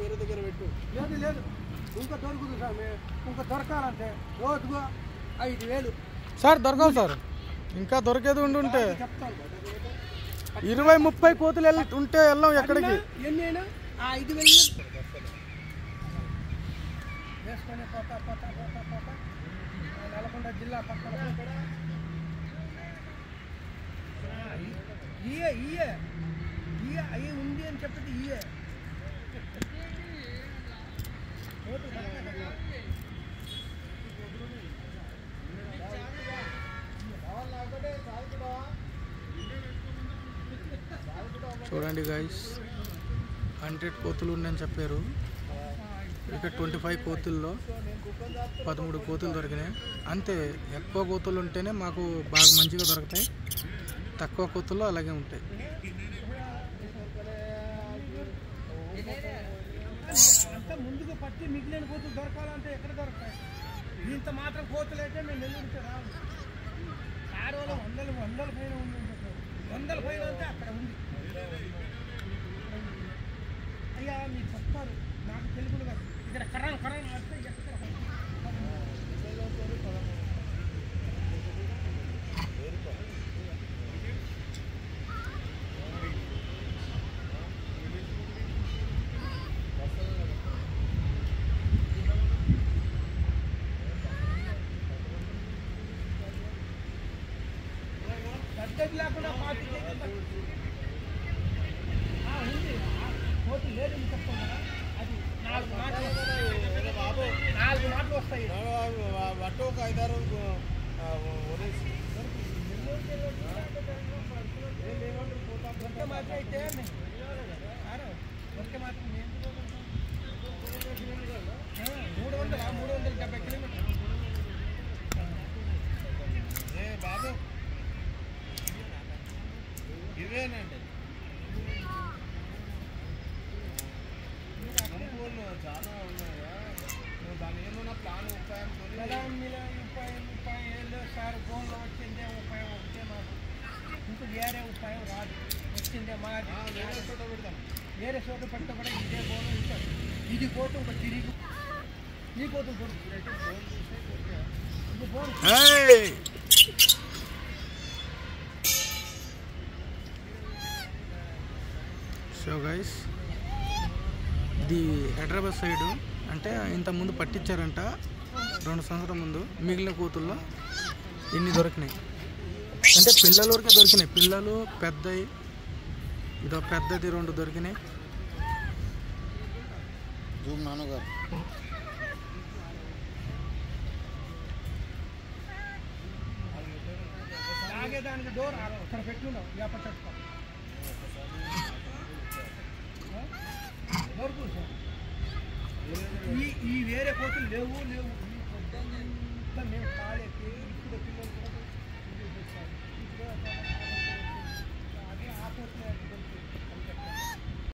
వేరే దగ్గర పెట్టు. లేదు లేదు, ఇంకా దొరుకుతుంది సార్. ఇంకా దొరకాలంటే రోజుకు 5,000 సార్. దొరకవు సార్, ఇంకా దొరికేది ఉంటే చెప్తాను. 20-30 కోతులు ఉంటే వెళ్ళాం ఎక్కడికి. ఎన్ని అయినా 5,000 వేసుకొని పోతా పోతా పోతా పోతా నల్గొండ జిల్లా పక్కన అవి ఉంది అని చెప్పేది ఇయే చూడండి గైస్, 100 కోతులు ఉన్నాయని చెప్పారు. ఇక 25 కోతుల్లో 13 కోతులు దొరికినాయి. అంతే, ఎక్కువ కోతులు ఉంటేనే మాకు బాగా మంచిగా దొరుకుతాయి, తక్కువ కోతుల్లో అలాగే ఉంటాయి. అంతా ముందుకు పట్టి మిగిలిన కోతులు దొరకాలంటే ఎక్కడ దొరుకుతాయి? ఇంత మాత్రం కోతులు అయితే మేము నెల్లూరుకి రావు. ఆడవాళ్ళు వందల పైన ఉంది, 100 పైన అంటే అక్కడ ఉంది. అయ్యా మీరు చెప్తారు, నాకు తెలుగులు కాదు. ఇక్కడ కరాన్ వస్తే ఎక్కడ పద్ధతి లేకుండా పార్టీ ఉంది. కోతి లేదు చెప్తాను కదా, అది 4 మాటలు వస్తాయి. బట్టు ఒక 5-6 దొరికే మాత్రం అయితే దొరికే మాత్రం 370 కిలోమీటర్లు. బాబు ఇవేనండి చాలా ఉన్నాయా? దాని ఏమన్నా ప్లాన్ ఉపాయం సార్ ఫోన్లో వచ్చిందే ఉపాయం వస్తే మాకు ఇంకో వేరే ఉపాయం రాదు. వచ్చిందే మాది వేరే చోట పెడతాం. వేరే చోట పెడితే కూడా ఇదే ఫోన్ ఇస్తారు. ఇది పోతే ఒక తిరిగి ఈ కోతం దొరుకుతుంది. అయితే ఫోన్ చూస్తే ఇది ఫోన్. సో గైస్, ఇది హైదరాబాద్ సైడు అంటే ఇంతకుముందు పట్టించారంట 2 సంవత్సరాల ముందు. మిగిలిన కోతుల్లో ఇన్ని దొరికినాయి, అంటే పిల్లల వరకే దొరికినాయి. పిల్లలు పెద్దవి, ఇదో పెద్దది 2 దొరికినాయి. నాన్నగారు దానికి డోర్ అక్కడ పెట్టున్నాం. ఈ వేరే కోతులు లేవు. ఈ పొద్దున్నంతా మేము ఖాళీ